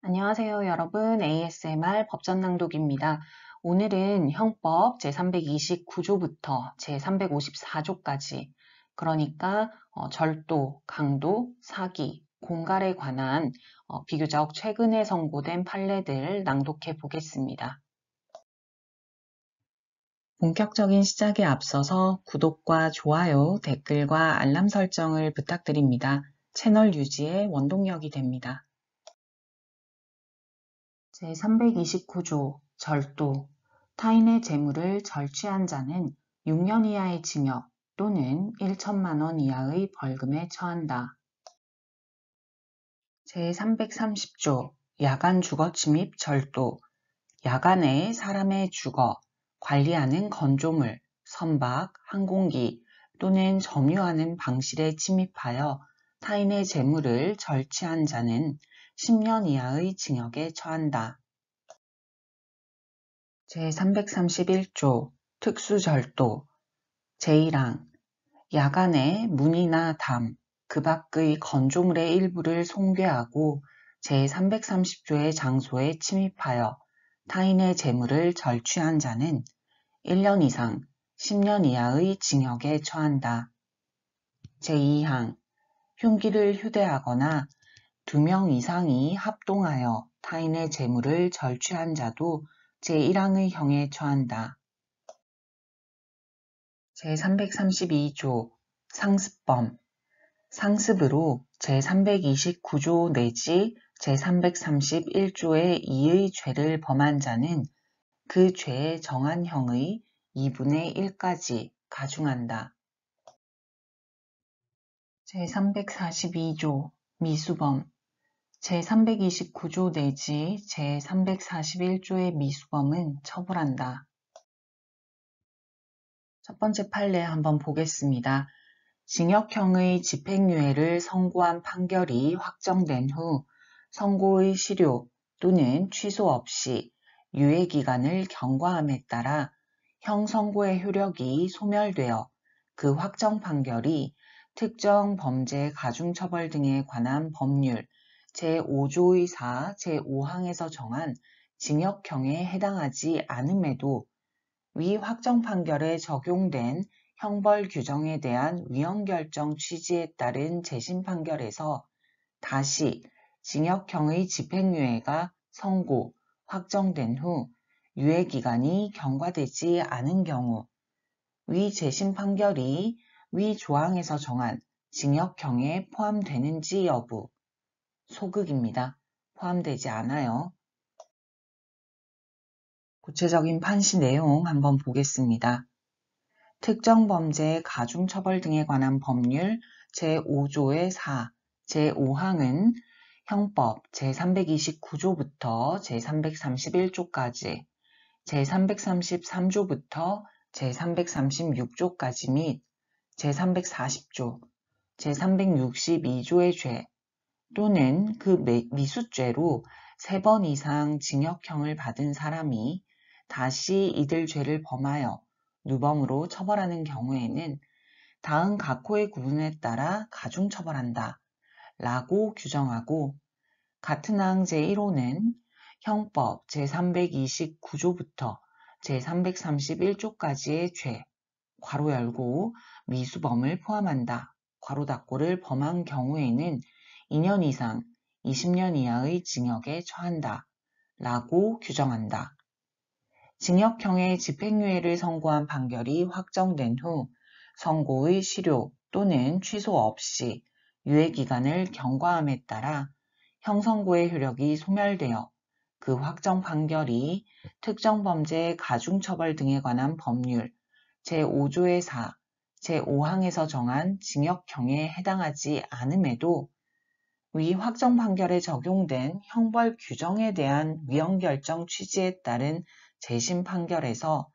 안녕하세요, 여러분. ASMR 법전낭독입니다. 오늘은 형법 제329조부터 제354조까지, 그러니까 절도, 강도, 사기, 공갈에 관한 비교적 최근에 선고된 판례들 낭독해 보겠습니다. 본격적인 시작에 앞서서 구독과 좋아요, 댓글과 알람 설정을 부탁드립니다. 채널 유지에 원동력이 됩니다. 제329조 절도. 타인의 재물을 절취한 자는 6년 이하의 징역 또는 1천만 원 이하의 벌금에 처한다. 제330조 야간 주거 침입 절도. 야간에 사람의 주거, 관리하는 건조물, 선박, 항공기 또는 점유하는 방실에 침입하여 타인의 재물을 절취한 자는 10년 이하의 징역에 처한다. 제331조 특수절도 제1항 야간에 문이나 담, 그 밖의 건조물의 일부를 손괴하고 제330조의 장소에 침입하여 타인의 재물을 절취한 자는 1년 이상 10년 이하의 징역에 처한다. 제2항 흉기를 휴대하거나 2명 이상이 합동하여 타인의 재물을 절취한 자도 제1항의 형에 처한다. 제332조 상습범 상습으로 제329조 내지 제331조의 2의 죄를 범한 자는 그 죄에 정한 형의 2분의 1까지 가중한다. 제342조 미수범 제329조 내지 제341조의 미수범은 처벌한다. 첫 번째 판례 한번 보겠습니다. 징역형의 집행유예를 선고한 판결이 확정된 후 선고의 실효 또는 취소 없이 유예기간을 경과함에 따라 형 선고의 효력이 소멸되어 그 확정 판결이 특정 범죄 가중처벌 등에 관한 법률 제5조의 4, 제5항에서 정한 징역형에 해당하지 않음에도 위 확정 판결에 적용된 형벌 규정에 대한 위헌결정 취지에 따른 재심 판결에서 다시 징역형의 집행유예가 선고, 확정된 후 유예기간이 경과되지 않은 경우 위 재심 판결이 위 조항에서 정한 징역형에 포함되는지 여부 소극입니다. 포함되지 않아요. 구체적인 판시 내용 한번 보겠습니다. 특정 범죄 가중처벌 등에 관한 법률 제5조의 4, 제5항은 형법 제329조부터 제331조까지, 제333조부터 제336조까지 및 제340조, 제362조의 죄 또는 그 미수죄로 3번 이상 징역형을 받은 사람이 다시 이들 죄를 범하여 누범으로 처벌하는 경우에는 다음 각호의 구분에 따라 가중처벌한다 라고 규정하고 같은 항 제1호는 형법 제329조부터 제331조까지의 죄 괄호 열고 미수범을 포함한다 괄호 닫고를 범한 경우에는 2년 이상 20년 이하의 징역에 처한다 라고 규정한다. 징역형의 집행유예를 선고한 판결이 확정된 후 선고의 실효 또는 취소 없이 유예기간을 경과함에 따라 형선고의 효력이 소멸되어 그 확정 판결이 특정 범죄 가중처벌 등에 관한 법률 제5조의 4, 제5항에서 정한 징역형에 해당하지 않음에도 위 확정 판결에 적용된 형벌 규정에 대한 위헌결정 취지에 따른 재심 판결에서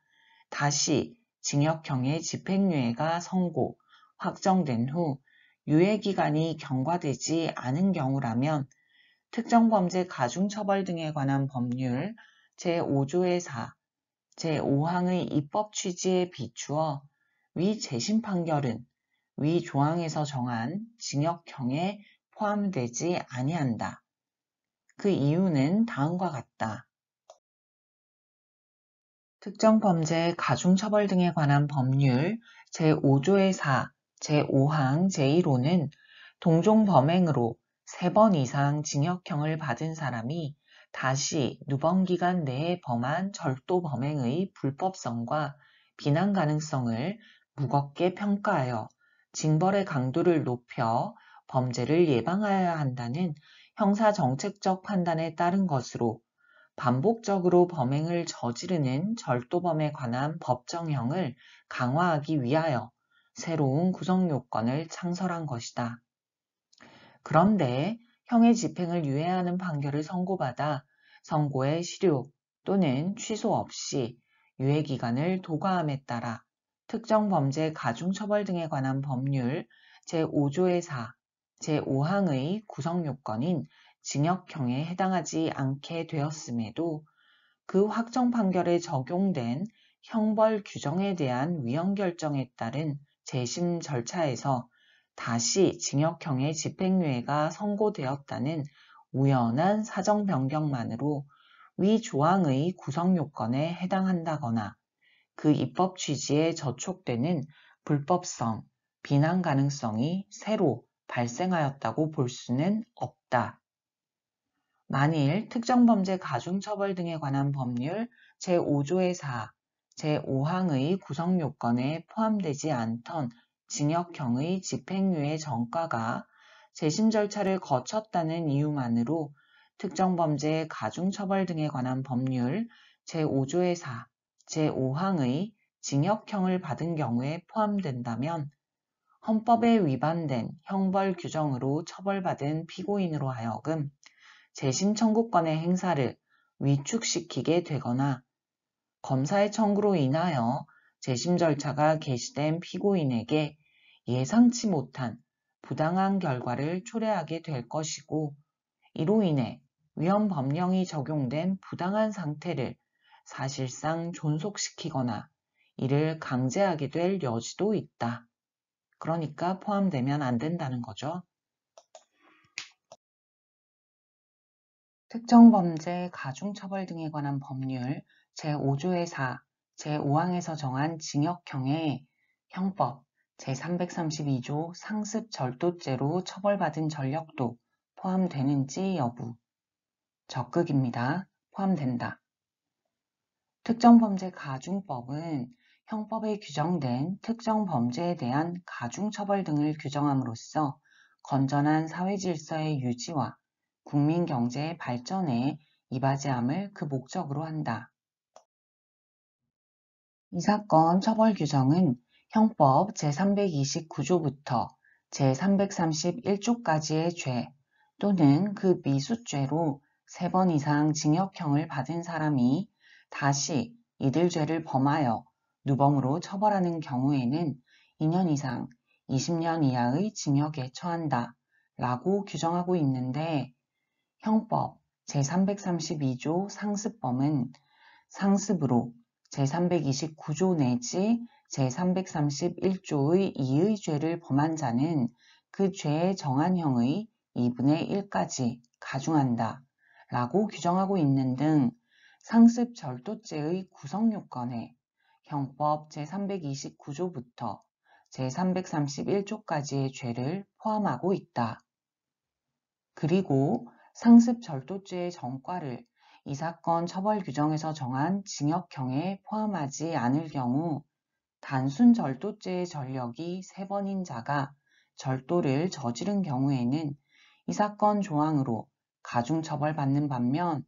다시 징역형의 집행유예가 선고, 확정된 후 유예기간이 경과되지 않은 경우라면 특정 범죄 가중처벌 등에 관한 법률 제5조의 4, 제5항의 입법 취지에 비추어 위 재심 판결은 위 조항에서 정한 징역형에 포함되지 아니한다. 그 이유는 다음과 같다. 특정 범죄 가중처벌 등에 관한 법률 제5조의 4, 제5항 제1호는 동종 범행으로 3번 이상 징역형을 받은 사람이 다시 누범기간 내에 범한 절도 범행의 불법성과 비난 가능성을 무겁게 평가하여 징벌의 강도를 높여 범죄를 예방하여야 한다는 형사정책적 판단에 따른 것으로 반복적으로 범행을 저지르는 절도범에 관한 법정형을 강화하기 위하여 새로운 구성 요건을 창설한 것이다. 그런데 형의 집행을 유예하는 판결을 선고받아 선고의 실효 또는 취소 없이 유예기간을 도과함에 따라 특정 범죄 가중처벌 등에 관한 법률 제5조의 4, 제5항의 구성 요건인 징역형에 해당하지 않게 되었음에도 그 확정 판결에 적용된 형벌 규정에 대한 위헌 결정에 따른 재심 절차에서 다시 징역형의 집행유예가 선고되었다는 우연한 사정 변경만으로 위 조항의 구성 요건에 해당한다거나 그 입법 취지에 저촉되는 불법성, 비난 가능성이 새로 발생하였다고 볼 수는 없다. 만일 특정범죄 가중처벌 등에 관한 법률 제5조의 4, 제5항의 구성 요건에 포함되지 않던 징역형의 집행유예 전과가 재심 절차를 거쳤다는 이유만으로 특정범죄 가중처벌 등에 관한 법률 제5조의 4, 제5항의 징역형을 받은 경우에 포함된다면 헌법에 위반된 형벌 규정으로 처벌받은 피고인으로 하여금 재심 청구권의 행사를 위축시키게 되거나 검사의 청구로 인하여 재심 절차가 개시된 피고인에게 예상치 못한 부당한 결과를 초래하게 될 것이고 이로 인해 위헌 법령이 적용된 부당한 상태를 사실상 존속시키거나 이를 강제하게 될 여지도 있다. 그러니까 포함되면 안 된다는 거죠. 특정범죄 가중처벌 등에 관한 법률 제5조의 4, 제5항에서 정한 징역형에 형법 제332조 상습절도죄로 처벌받은 전력도 포함되는지 여부. 적극입니다. 포함된다. 특정범죄 가중법은 형법에 규정된 특정 범죄에 대한 가중처벌 등을 규정함으로써 건전한 사회질서의 유지와 국민 경제의 발전에 이바지함을 그 목적으로 한다. 이 사건 처벌 규정은 형법 제329조부터 제331조까지의 죄 또는 그 미수죄로 3번 이상 징역형을 받은 사람이 다시 이들 죄를 범하여 누범으로 처벌하는 경우에는 2년 이상 20년 이하의 징역에 처한다 라고 규정하고 있는데 형법 제332조 상습범은 상습으로 제329조 내지 제331조의 2의 죄를 범한 자는 그 죄의 정한 형의 2분의 1까지 가중한다 라고 규정하고 있는 등 상습절도죄의 구성요건에 형법 제329조부터 제331조까지의 죄를 포함하고 있다. 그리고 상습절도죄의 전과를 이 사건 처벌 규정에서 정한 징역형에 포함하지 않을 경우 단순 절도죄의 전력이 3번인 자가 절도를 저지른 경우에는 이 사건 조항으로 가중처벌받는 반면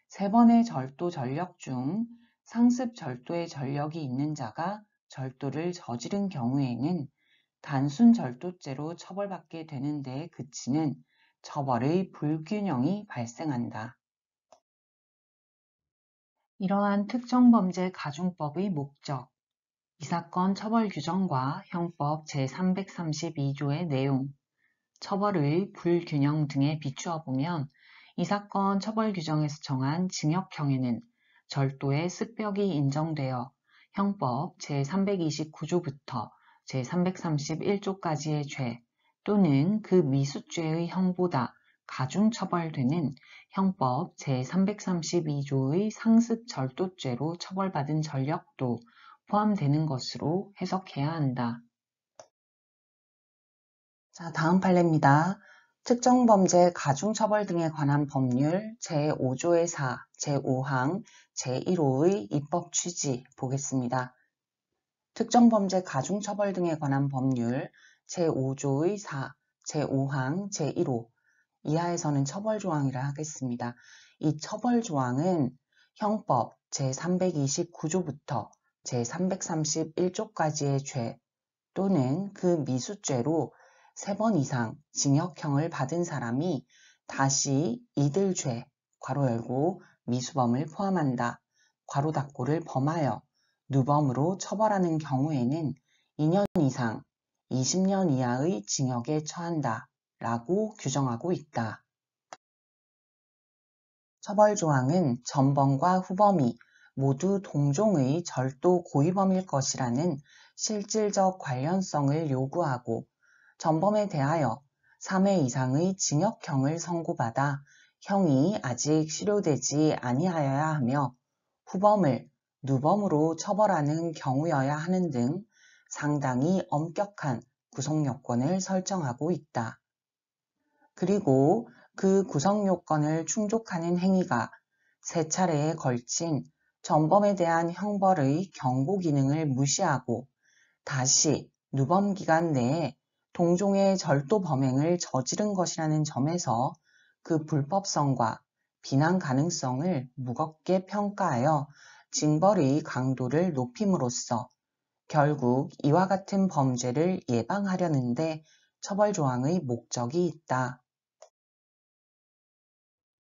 3번의 절도 전력 중 상습 절도의 전력이 있는 자가 절도를 저지른 경우에는 단순 절도죄로 처벌받게 되는 데에 그치는 처벌의 불균형이 발생한다. 이러한 특정범죄 가중법의 목적, 이 사건 처벌 규정과 형법 제332조의 내용, 처벌의 불균형 등에 비추어 보면 이 사건 처벌 규정에서 정한 징역형에는 절도의 습벽이 인정되어 형법 제329조부터 제331조까지의 죄 또는 그 미수죄의 형보다 가중처벌되는 형법 제332조의 상습절도죄로 처벌받은 전력도 포함되는 것으로 해석해야 한다. 자, 다음 판례입니다. 특정범죄 가중처벌 등에 관한 법률 제5조의 4, 제5항, 제1호의 입법 취지 보겠습니다. 특정범죄 가중처벌 등에 관한 법률 제5조의 4, 제5항, 제1호 이하에서는 처벌조항이라 하겠습니다. 이 처벌조항은 형법 제329조부터 제331조까지의 죄 또는 그 미수죄로 3번 이상 징역형을 받은 사람이 다시 이들 죄, 괄호 열고 미수범을 포함한다. 괄호 닫고를 범하여 누범으로 처벌하는 경우에는 2년 이상 20년 이하의 징역에 처한다. 라고 규정하고 있다. 처벌조항은 전범과 후범이 모두 동종의 절도 고의범일 것이라는 실질적 관련성을 요구하고 전범에 대하여 3회 이상의 징역형을 선고받아 형이 아직 실효되지 아니하여야 하며 후범을 누범으로 처벌하는 경우여야 하는 등 상당히 엄격한 구성요건을 설정하고 있다. 그리고 그 구성요건을 충족하는 행위가 3차례에 걸친 전범에 대한 형벌의 경고 기능을 무시하고 다시 누범 기간 내에 동종의 절도 범행을 저지른 것이라는 점에서 그 불법성과 비난 가능성을 무겁게 평가하여 징벌의 강도를 높임으로써 결국 이와 같은 범죄를 예방하려는데 처벌조항의 목적이 있다.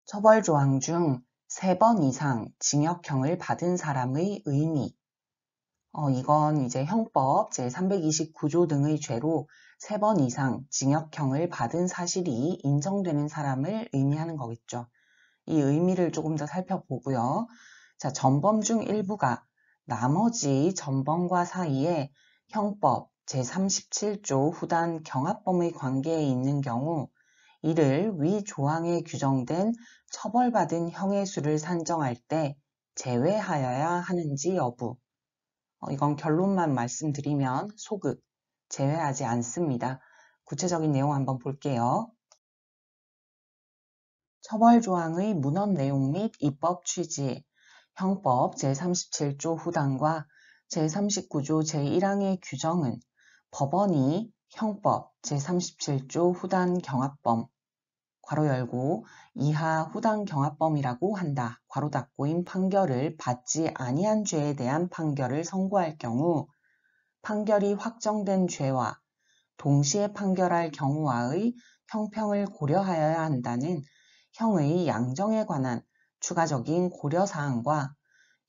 처벌조항 중 3번 이상 징역형을 받은 사람의 의미 이건 이제 형법 제329조 등의 죄로 3번 이상 징역형을 받은 사실이 인정되는 사람을 의미하는 거겠죠. 이 의미를 조금 더 살펴보고요. 자, 전범 중 일부가 나머지 전범과 사이에 형법 제37조 후단 경합범의 관계에 있는 경우 이를 위 조항에 규정된 처벌받은 형의 수를 산정할 때 제외하여야 하는지 여부. 이건 결론만 말씀드리면 소급, 제외하지 않습니다. 구체적인 내용 한번 볼게요. 처벌조항의 문헌 내용 및 입법 취지, 형법 제37조 후단과 제39조 제1항의 규정은 법원이 형법 제37조 후단 경합범, 괄호 열고 이하 후단 경합범이라고 한다. 괄호 닫고인 판결을 받지 아니한 죄에 대한 판결을 선고할 경우 판결이 확정된 죄와 동시에 판결할 경우와의 형평을 고려하여야 한다는 형의 양정에 관한 추가적인 고려사항과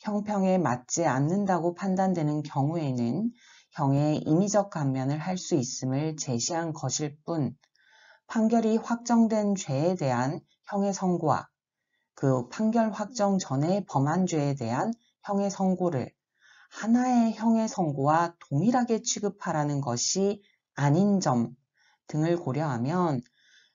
형평에 맞지 않는다고 판단되는 경우에는 형의 임의적 감면을 할 수 있음을 제시한 것일 뿐 판결이 확정된 죄에 대한 형의 선고와 그 판결 확정 전에 범한 죄에 대한 형의 선고를 하나의 형의 선고와 동일하게 취급하라는 것이 아닌 점 등을 고려하면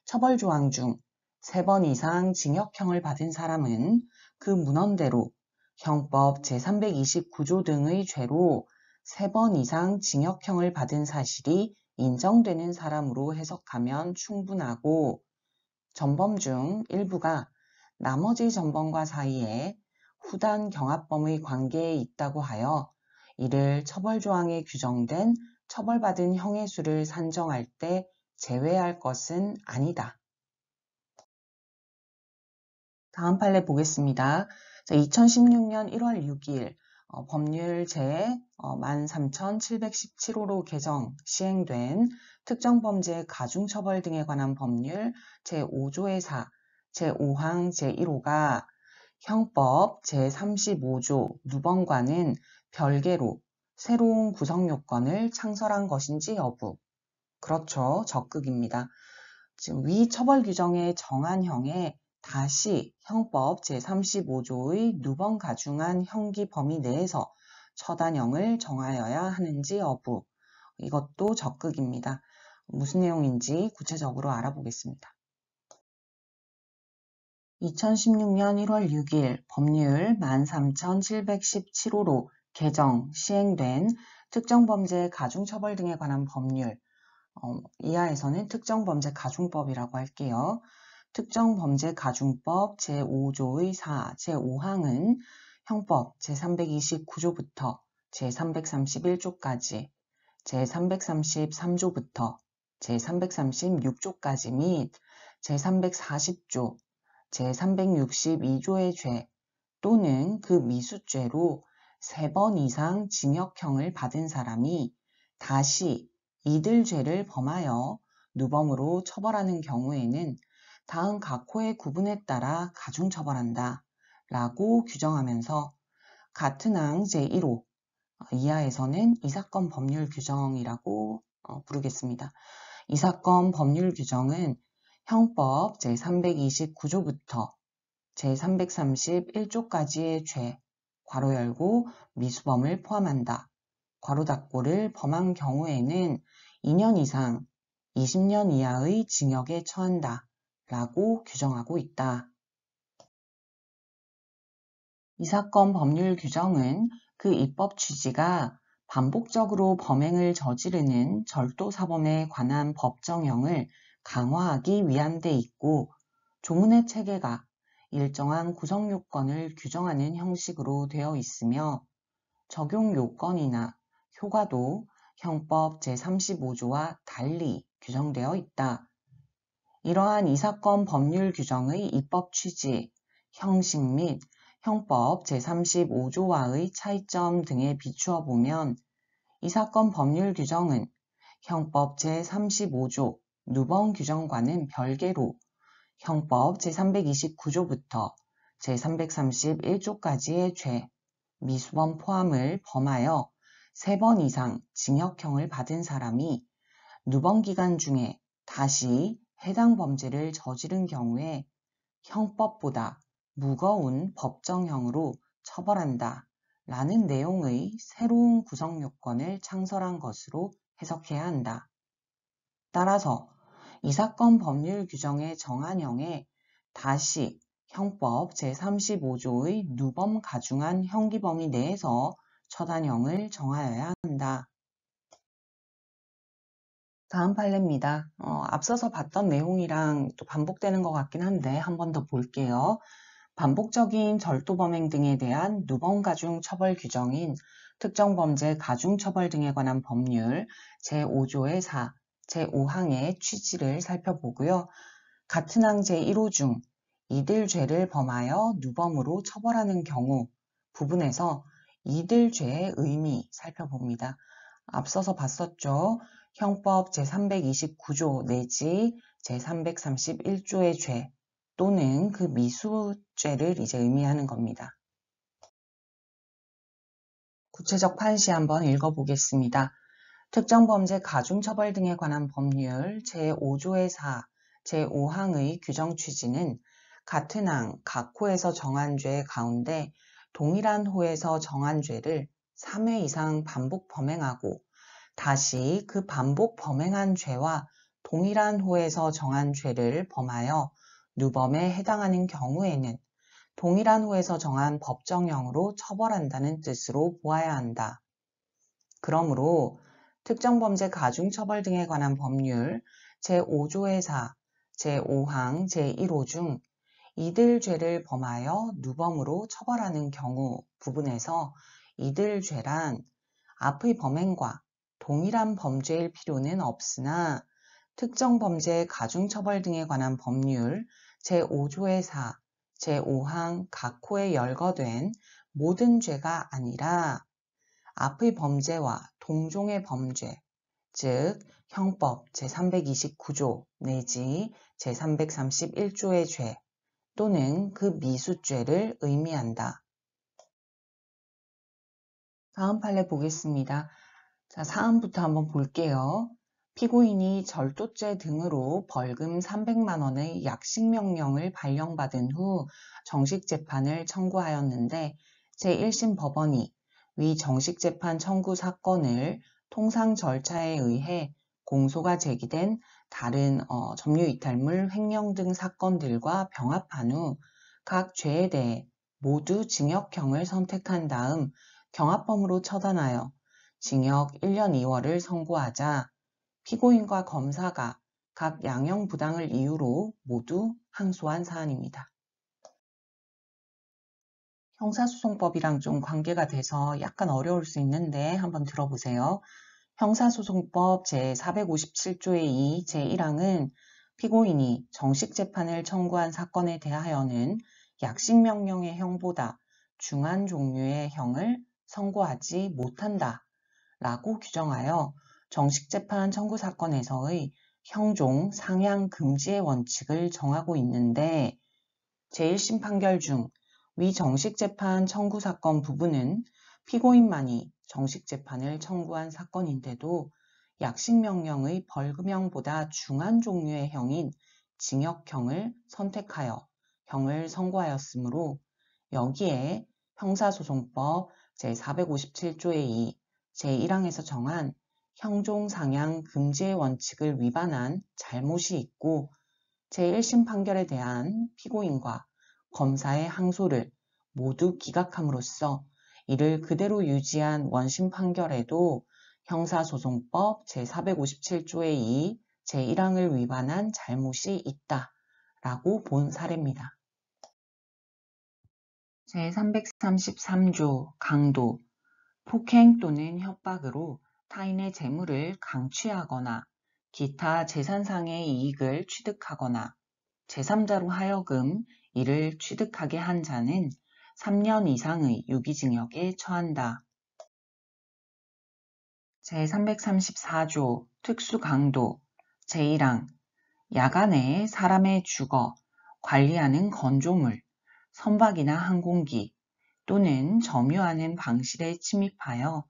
처벌조항 중 3번 이상 징역형을 받은 사람은 그 문헌대로 형법 제329조 등의 죄로 3번 이상 징역형을 받은 사실이 인정되는 사람으로 해석하면 충분하고 전범 중 일부가 나머지 전범과 사이에 후단 경합범의 관계에 있다고 하여 이를 처벌조항에 규정된 처벌받은 형의 수를 산정할 때 제외할 것은 아니다. 다음 판례 보겠습니다. 2016년 1월 6일 법률 제 13,717호로 개정 시행된 특정범죄 가중처벌 등에 관한 법률 제5조의 4, 제5항 제1호가 형법 제35조 누범과는 별개로 새로운 구성요건을 창설한 것인지 여부. 그렇죠. 적극입니다. 지금 위 처벌 규정에 정한 형에 다시 형법 제35조의 누범 가중한 형기 범위 내에서 처단형을 정하여야 하는지 여부. 이것도 적극입니다. 무슨 내용인지 구체적으로 알아보겠습니다. 2016년 1월 6일 법률 13,717호로 개정, 시행된 특정범죄 가중처벌 등에 관한 법률, 이하에서는 특정범죄가중법이라고 할게요. 특정범죄가중법 제5조의 4, 제5항은 형법 제329조부터 제331조까지, 제333조부터 제336조까지 및 제340조, 제362조의 죄 또는 그 미수죄로 3번 이상 징역형을 받은 사람이 다시 이들 죄를 범하여 누범으로 처벌하는 경우에는 다음 각 호의 구분에 따라 가중처벌한다 라고 규정하면서 같은 항 제1호 이하에서는 이 사건 법률 규정이라고 부르겠습니다. 이 사건 법률 규정은 형법 제329조부터 제331조까지의 죄, 괄호 열고 미수범을 포함한다. 괄호 닫고를 범한 경우에는 2년 이상 20년 이하의 징역에 처한다 라고 규정하고 있다. 이 사건 법률 규정은 그 입법 취지가 반복적으로 범행을 저지르는 절도사범에 관한 법정형을 강화하기 위한 데 있고 조문의 체계가 일정한 구성 요건을 규정하는 형식으로 되어 있으며 적용 요건이나 효과도 형법 제35조와 달리 규정되어 있다. 이러한 이 사건 법률 규정의 입법 취지, 형식 및 형법 제35조와의 차이점 등에 비추어 보면 이 사건 법률 규정은 형법 제35조 누범 규정과는 별개로 형법 제329조부터 제331조까지의 죄, 미수범 포함을 범하여 3번 이상 징역형을 받은 사람이 누범 기간 중에 다시 해당 범죄를 저지른 경우에 형법보다 무거운 법정형으로 처벌한다 라는 내용의 새로운 구성 요건을 창설한 것으로 해석해야 한다. 따라서 이 사건 법률 규정의 정한형에 다시 형법 제35조의 누범 가중한 형기 범위 내에서 처단형을 정하여야 한다. 다음 판례입니다. 앞서서 봤던 내용이랑 또 반복되는 것 같긴 한데 한 번 더 볼게요. 반복적인 절도범행 등에 대한 누범 가중 처벌 규정인 특정범죄 가중처벌 등에 관한 법률 제5조의 4, 제5항의 취지를 살펴보고요. 같은 항 제1호 중 이들 죄를 범하여 누범으로 처벌하는 경우 부분에서 이들 죄의 의미 살펴봅니다. 앞서서 봤었죠. 형법 제329조 내지 제331조의 죄 또는 그 미수죄를 이제 의미하는 겁니다. 구체적 판시 한번 읽어보겠습니다. 특정범죄 가중처벌 등에 관한 법률 제5조의 4, 제5항의 규정 취지는 같은 항 각 호에서 정한 죄 가운데 동일한 호에서 정한 죄를 3회 이상 반복 범행하고 다시 그 반복 범행한 죄와 동일한 호에서 정한 죄를 범하여 누범에 해당하는 경우에는 동일한 호에서 정한 법정형으로 처벌한다는 뜻으로 보아야 한다. 그러므로 특정범죄 가중처벌 등에 관한 법률 제5조의 4, 제5항 제1호 중 이들 죄를 범하여 누범으로 처벌하는 경우 부분에서 이들 죄란 앞의 범행과 동일한 범죄일 필요는 없으나 특정범죄 가중처벌 등에 관한 법률 제5조의 4, 제5항 각 호에 열거된 모든 죄가 아니라 앞의 범죄와 동종의 범죄, 즉 형법 제329조 내지 제331조의 죄 또는 그 미수죄를 의미한다. 다음 판례 보겠습니다. 자, 사안부터 한번 볼게요. 피고인이 절도죄 등으로 벌금 300만 원의 약식명령을 발령받은 후 정식재판을 청구하였는데 제1심 법원이 위 정식재판 청구 사건을 통상 절차에 의해 공소가 제기된 다른 점유이탈물, 횡령 등 사건들과 병합한 후 각 죄에 대해 모두 징역형을 선택한 다음 경합범으로 처단하여 징역 1년 2월을 선고하자 피고인과 검사가 각 양형 부당을 이유로 모두 항소한 사안입니다. 형사소송법이랑 좀 관계가 돼서 약간 어려울 수 있는데 한번 들어보세요. 형사소송법 제457조의 2 제1항은 피고인이 정식 재판을 청구한 사건에 대하여는 약식명령의 형보다 중한 종류의 형을 선고하지 못한다 라고 규정하여 정식재판 청구 사건에서의 형종 상향 금지의 원칙을 정하고 있는데 제1심 판결 중 위 정식재판 청구 사건 부분은 피고인만이 정식재판을 청구한 사건인데도 약식명령의 벌금형보다 중한 종류의 형인 징역형을 선택하여 형을 선고하였으므로 여기에 형사소송법 제457조의 2 제1항에서 정한 형종 상향 금지의 원칙을 위반한 잘못이 있고 제1심 판결에 대한 피고인과 검사의 항소를 모두 기각함으로써 이를 그대로 유지한 원심 판결에도 형사소송법 제457조의 2 제1항을 위반한 잘못이 있다라고 본 사례입니다. 제333조 강도, 폭행 또는 협박으로 타인의 재물을 강취하거나 기타 재산상의 이익을 취득하거나 제3자로 하여금 이를 취득하게 한 자는 3년 이상의 유기징역에 처한다. 제334조 특수강도 제1항 야간에 사람의 주거, 관리하는 건조물, 선박이나 항공기 또는 점유하는 방실에 침입하여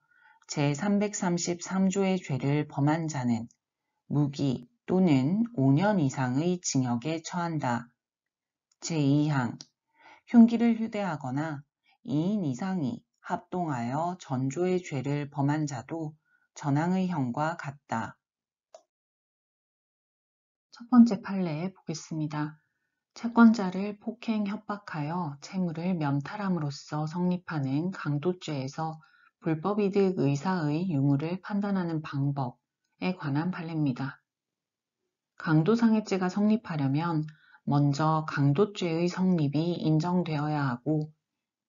제333조의 죄를 범한 자는 무기 또는 5년 이상의 징역에 처한다. 제2항 흉기를 휴대하거나 2인 이상이 합동하여 전조의 죄를 범한 자도 전항의 형과 같다. 첫 번째 판례 보겠습니다. 채권자를 폭행, 협박하여 채무를 면탈함으로써 성립하는 강도죄에서 불법이득 의사의 유무를 판단하는 방법에 관한 판례입니다. 강도상해죄가 성립하려면 먼저 강도죄의 성립이 인정되어야 하고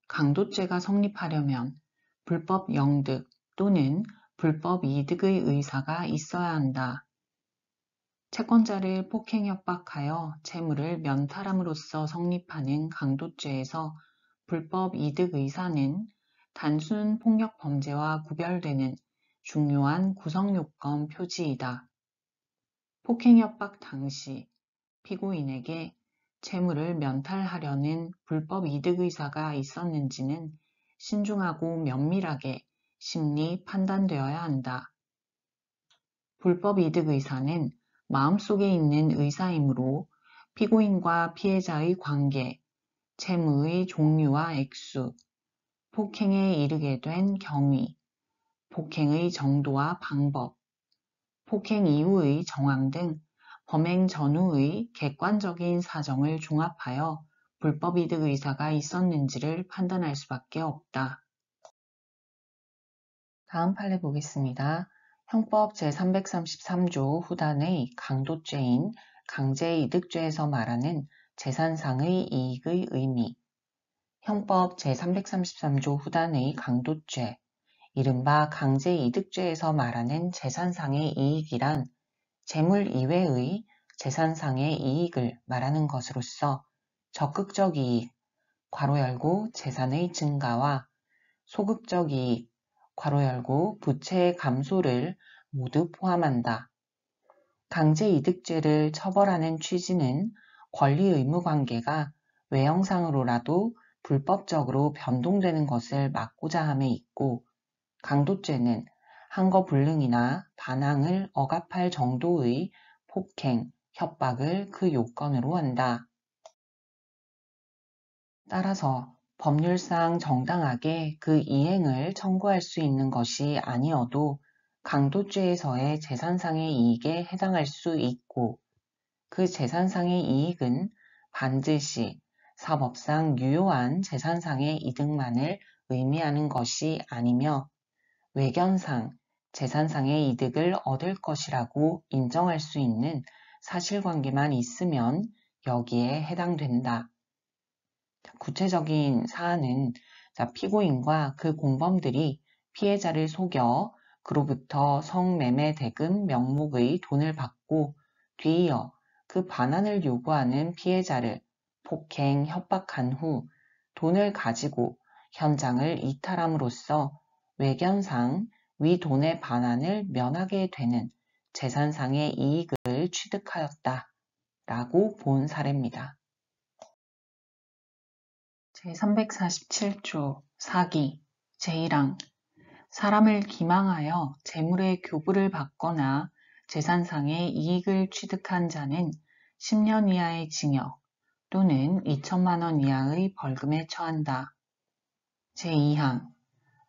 강도죄가 성립하려면 불법 영득 또는 불법 이득의 의사가 있어야 한다. 채권자를 폭행 협박하여 채무를 면탈함으로써 성립하는 강도죄에서 불법 이득 의사는 단순 폭력 범죄와 구별되는 중요한 구성요건 표지이다. 폭행 협박 당시 피고인에게 채무를 면탈하려는 불법 이득 의사가 있었는지는 신중하고 면밀하게 심리 판단되어야 한다. 불법 이득 의사는 마음속에 있는 의사이므로 피고인과 피해자의 관계, 채무의 종류와 액수, 폭행에 이르게 된 경위, 폭행의 정도와 방법, 폭행 이후의 정황 등 범행 전후의 객관적인 사정을 종합하여 불법 이득 의사가 있었는지를 판단할 수밖에 없다. 다음 판례 보겠습니다. 형법 제333조 후단의 강도죄인 강제이득죄에서 말하는 재산상의 이익의 의미. 형법 제333조 후단의 강도죄, 이른바 강제이득죄에서 말하는 재산상의 이익이란 재물 이외의 재산상의 이익을 말하는 것으로서 적극적 이익, 괄호 열고 재산의 증가와 소극적 이익, 괄호 열고 부채의 감소를 모두 포함한다. 강제이득죄를 처벌하는 취지는 권리의무 관계가 외형상으로라도 불법적으로 변동되는 것을 막고자 함에 있고 강도죄는 한거 불능이나 반항을 억압할 정도의 폭행, 협박을 그 요건으로 한다. 따라서 법률상 정당하게 그 이행을 청구할 수 있는 것이 아니어도 강도죄에서의 재산상의 이익에 해당할 수 있고 그 재산상의 이익은 반드시 사법상 유효한 재산상의 이득만을 의미하는 것이 아니며 외견상 재산상의 이득을 얻을 것이라고 인정할 수 있는 사실관계만 있으면 여기에 해당된다. 구체적인 사안은 피고인과 그 공범들이 피해자를 속여 그로부터 성매매 대금 명목의 돈을 받고 뒤이어 그 반환을 요구하는 피해자를 폭행, 협박한 후 돈을 가지고 현장을 이탈함으로써 외견상 위 돈의 반환을 면하게 되는 재산상의 이익을 취득하였다라고 본 사례입니다. 제347조 사기 제1항 사람을 기망하여 재물의 교부를 받거나 재산상의 이익을 취득한 자는 10년 이하의 징역 또는 2천만 원 이하의 벌금에 처한다. 제2항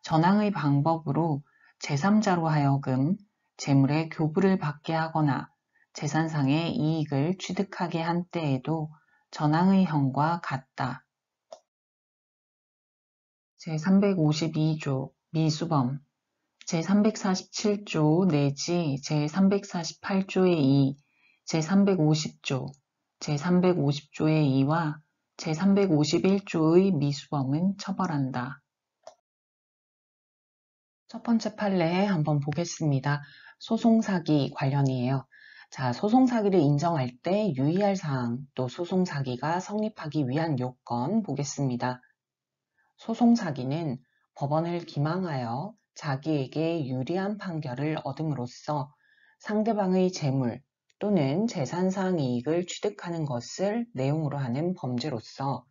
전항의 방법으로 제3자로 하여금 재물의 교부를 받게 하거나 재산상의 이익을 취득하게 한 때에도 전항의 형과 같다. 제352조 미수범 제347조 내지 제348조의 2, 제350조, 제350조의 2와 제351조의 미수범은 처벌한다. 첫 번째 판례 한번 보겠습니다. 소송사기 관련이에요. 자, 소송사기를 인정할 때 유의할 사항, 또 소송사기가 성립하기 위한 요건 보겠습니다. 소송사기는 법원을 기망하여 자기에게 유리한 판결을 얻음으로써 상대방의 재물 또는 재산상 이익을 취득하는 것을 내용으로 하는 범죄로서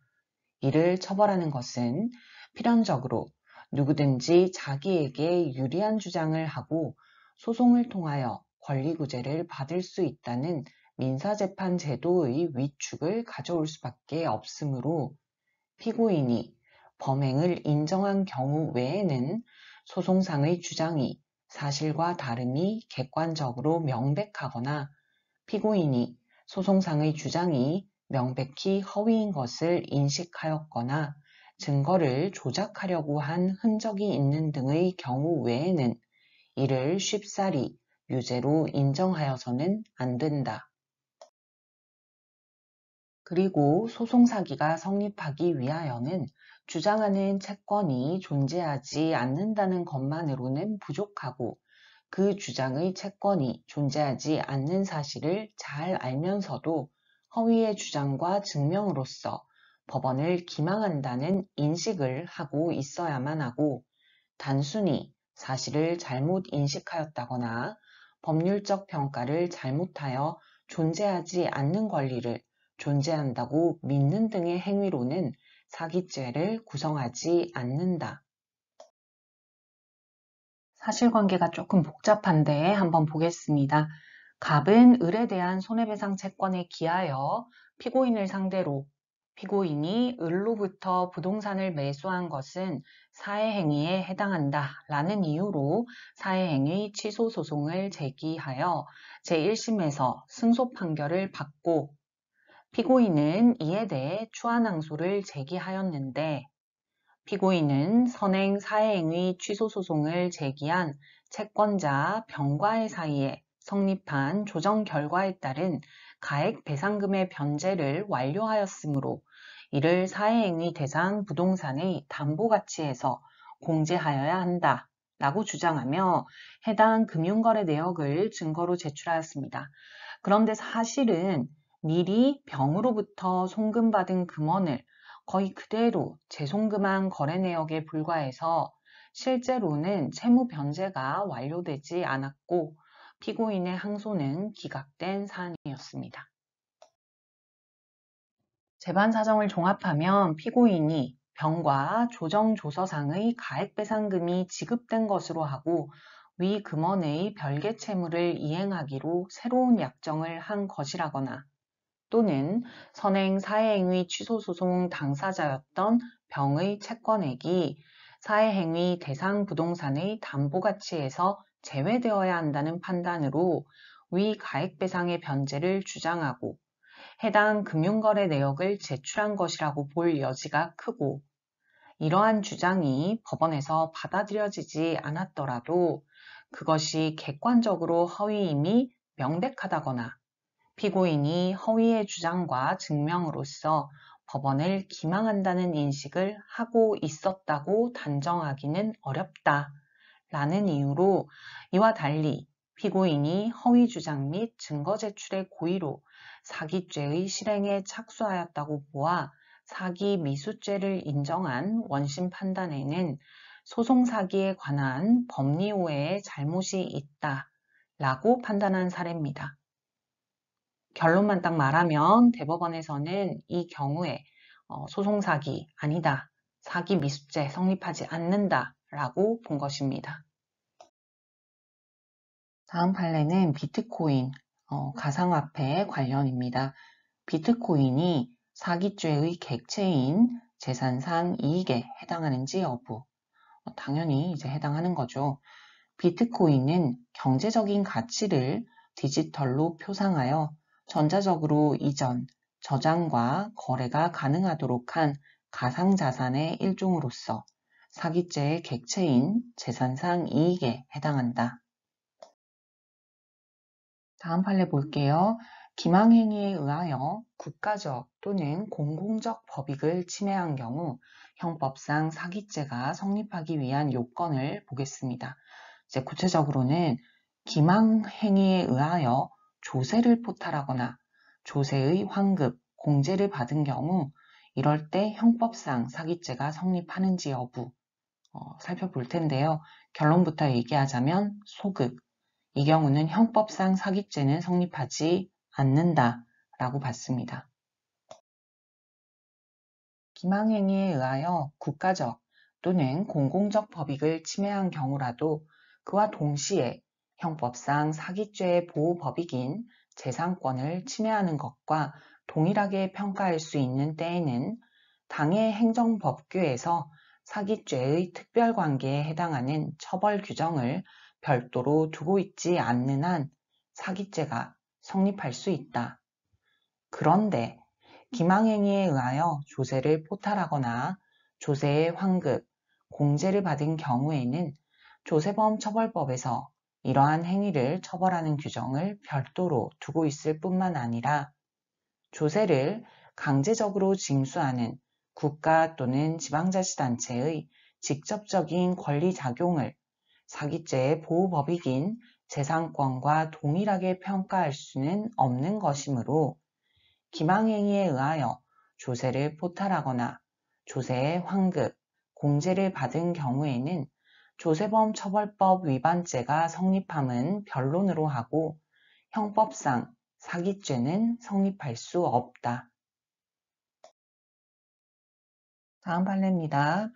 이를 처벌하는 것은 필연적으로 누구든지 자기에게 유리한 주장을 하고 소송을 통하여 권리구제를 받을 수 있다는 민사재판 제도의 위축을 가져올 수밖에 없으므로 피고인이 범행을 인정한 경우 외에는 소송상의 주장이 사실과 다름이 객관적으로 명백하거나 피고인이 소송상의 주장이 명백히 허위인 것을 인식하였거나 증거를 조작하려고 한 흔적이 있는 등의 경우 외에는 이를 쉽사리 유죄로 인정하여서는 안 된다. 그리고 소송사기가 성립하기 위하여는 주장하는 채권이 존재하지 않는다는 것만으로는 부족하고 그 주장의 채권이 존재하지 않는 사실을 잘 알면서도 허위의 주장과 증명으로써 법원을 기망한다는 인식을 하고 있어야만 하고 단순히 사실을 잘못 인식하였다거나 법률적 평가를 잘못하여 존재하지 않는 권리를 존재한다고 믿는 등의 행위로는 사기죄를 구성하지 않는다. 사실관계가 조금 복잡한데 한번 보겠습니다. 갑은 을에 대한 손해배상 채권에 기하여 피고인을 상대로 피고인이 을로부터 부동산을 매수한 것은 사해행위에 해당한다 라는 이유로 사해행위 취소 소송을 제기하여 제1심에서 승소 판결을 받고 피고인은 이에 대해 추한항소를 제기하였는데 피고인은 선행 사해행위 취소 소송을 제기한 채권자 병과의 사이에 성립한 조정 결과에 따른 가액 배상금의 변제를 완료하였으므로 이를 사해행위 대상 부동산의 담보가치에서 공제하여야 한다 라고 주장하며 해당 금융거래 내역을 증거로 제출하였습니다. 그런데 사실은 미리 병으로부터 송금받은 금원을 거의 그대로 재송금한 거래 내역에 불과해서 실제로는 채무 변제가 완료되지 않았고 피고인의 항소는 기각된 사안이었습니다. 재반 사정을 종합하면 피고인이 병과 조정조서상의 가액배상금이 지급된 것으로 하고 위 금원의 별개 채무를 이행하기로 새로운 약정을 한 것이라거나 또는 선행 사해행위 취소소송 당사자였던 병의 채권액이 사해행위 대상 부동산의 담보가치에서 제외되어야 한다는 판단으로 위 가액배상의 변제를 주장하고 해당 금융거래 내역을 제출한 것이라고 볼 여지가 크고, 이러한 주장이 법원에서 받아들여지지 않았더라도 그것이 객관적으로 허위임이 명백하다거나 피고인이 허위의 주장과 증명으로써 법원을 기망한다는 인식을 하고 있었다고 단정하기는 어렵다라는 이유로, 이와 달리 피고인이 허위 주장 및 증거 제출의 고의로 사기죄의 실행에 착수하였다고 보아 사기 미수죄를 인정한 원심 판단에는 소송 사기에 관한 법리 오해의 잘못이 있다라고 판단한 사례입니다. 결론만 딱 말하면 대법원에서는 이 경우에 소송 사기 아니다, 사기 미수죄 성립하지 않는다라고 본 것입니다. 다음 판례는 비트코인, 가상화폐 관련입니다. 비트코인이 사기죄의 객체인 재산상 이익에 해당하는지 여부. 당연히 이제 해당하는 거죠. 비트코인은 경제적인 가치를 디지털로 표상하여 전자적으로 이전, 저장과 거래가 가능하도록 한 가상자산의 일종으로서 사기죄의 객체인 재산상 이익에 해당한다. 다음 판례 볼게요. 기망행위에 의하여 국가적 또는 공공적 법익을 침해한 경우 형법상 사기죄가 성립하기 위한 요건을 보겠습니다. 이제 구체적으로는 기망행위에 의하여 조세를 포탈하거나 조세의 환급, 공제를 받은 경우 이럴 때 형법상 사기죄가 성립하는지 여부 살펴볼 텐데요. 결론부터 얘기하자면 소극, 이 경우는 형법상 사기죄는 성립하지 않는다라고 봤습니다. 기망행위에 의하여 국가적 또는 공공적 법익을 침해한 경우라도 그와 동시에 형법상 사기죄의 보호법익인 재산권을 침해하는 것과 동일하게 평가할 수 있는 때에는 당해 행정법규에서 사기죄의 특별관계에 해당하는 처벌 규정을 별도로 두고 있지 않는 한 사기죄가 성립할 수 있다. 그런데 기망행위에 의하여 조세를 포탈하거나 조세의 환급, 공제를 받은 경우에는 조세범 처벌법에서 이러한 행위를 처벌하는 규정을 별도로 두고 있을 뿐만 아니라 조세를 강제적으로 징수하는 국가 또는 지방자치단체의 직접적인 권리작용을 사기죄의 보호법익인 재산권과 동일하게 평가할 수는 없는 것이므로 기망행위에 의하여 조세를 포탈하거나 조세의 환급, 공제를 받은 경우에는 조세범 처벌법 위반죄가 성립함은 변론으로 하고 형법상 사기죄는 성립할 수 없다. 다음 판례입니다.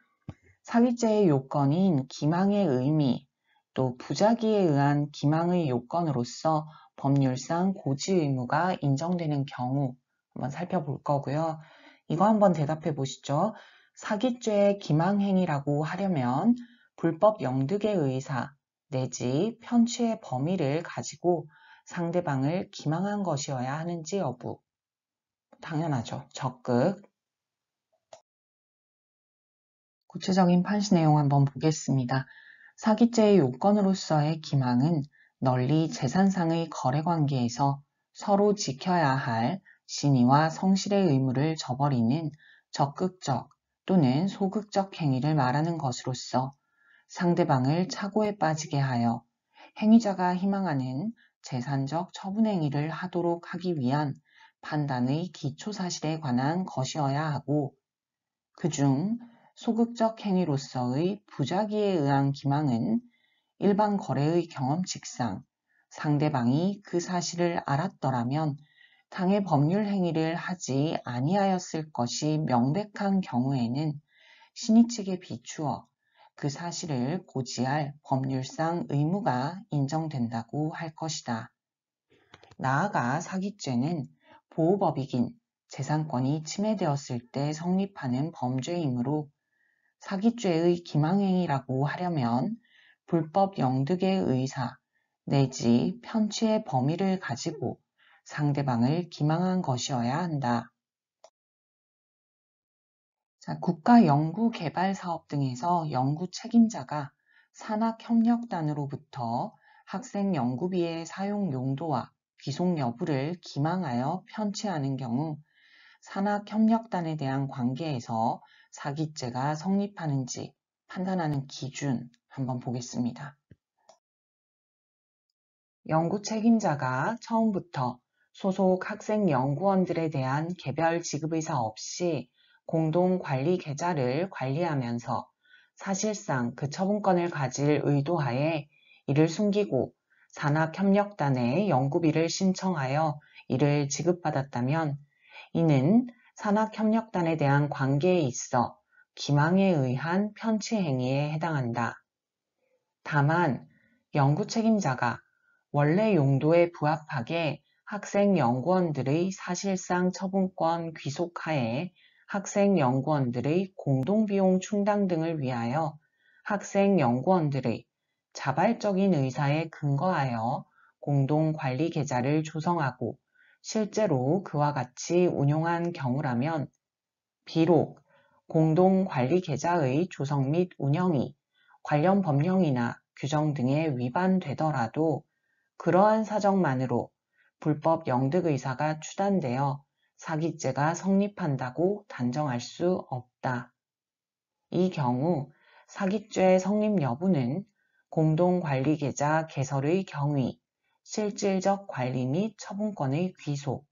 사기죄의 요건인 기망의 의미, 또 부작위에 의한 기망의 요건으로서 법률상 고지 의무가 인정되는 경우 한번 살펴볼 거고요. 이거 한번 대답해 보시죠. 사기죄의 기망행위라고 하려면 불법 영득의 의사 내지 편취의 범위를 가지고 상대방을 기망한 것이어야 하는지 여부. 당연하죠. 적극. 구체적인 판시 내용 한번 보겠습니다. 사기죄의 요건으로서의 기망은 널리 재산상의 거래관계에서 서로 지켜야 할 신의와 성실의 의무를 저버리는 적극적 또는 소극적 행위를 말하는 것으로서 상대방을 착오에 빠지게 하여 행위자가 희망하는 재산적 처분행위를 하도록 하기 위한 판단의 기초사실에 관한 것이어야 하고, 그중 소극적 행위로서의 부작위에 의한 기망은 일반 거래의 경험칙상 상대방이 그 사실을 알았더라면 당해 법률 행위를 하지 아니하였을 것이 명백한 경우에는 신의 측에 비추어 그 사실을 고지할 법률상 의무가 인정된다고 할 것이다. 나아가 사기죄는 보호법익인 재산권이 침해되었을 때 성립하는 범죄이므로 사기죄의 기망행위라고 하려면 불법 영득의 의사 내지 편취의 범위를 가지고 상대방을 기망한 것이어야 한다. 자, 국가연구개발사업 등에서 연구 책임자가 산학협력단으로부터 학생 연구비의 사용 용도와 귀속 여부를 기망하여 편취하는 경우 산학협력단에 대한 관계에서 사기죄가 성립하는지 판단하는 기준 한번 보겠습니다. 연구 책임자가 처음부터 소속 학생 연구원들에 대한 개별 지급의사 없이 공동관리 계좌를 관리하면서 사실상 그 처분권을 가질 의도하에 이를 숨기고 산학협력단에 연구비를 신청하여 이를 지급받았다면 이는 산학협력단에 대한 관계에 있어 기망에 의한 편취 행위에 해당한다. 다만 연구 책임자가 원래 용도에 부합하게 학생 연구원들의 사실상 처분권 귀속하에 학생 연구원들의 공동비용 충당 등을 위하여 학생 연구원들의 자발적인 의사에 근거하여 공동관리 계좌를 조성하고 실제로 그와 같이 운용한 경우라면 비록 공동관리 계좌의 조성 및 운영이 관련 법령이나 규정 등에 위반되더라도 그러한 사정만으로 불법 영득 의사가 추단되어 사기죄가 성립한다고 단정할 수 없다. 이 경우 사기죄 성립 여부는 공동관리계좌 개설의 경위, 실질적 관리 및 처분권의 귀속,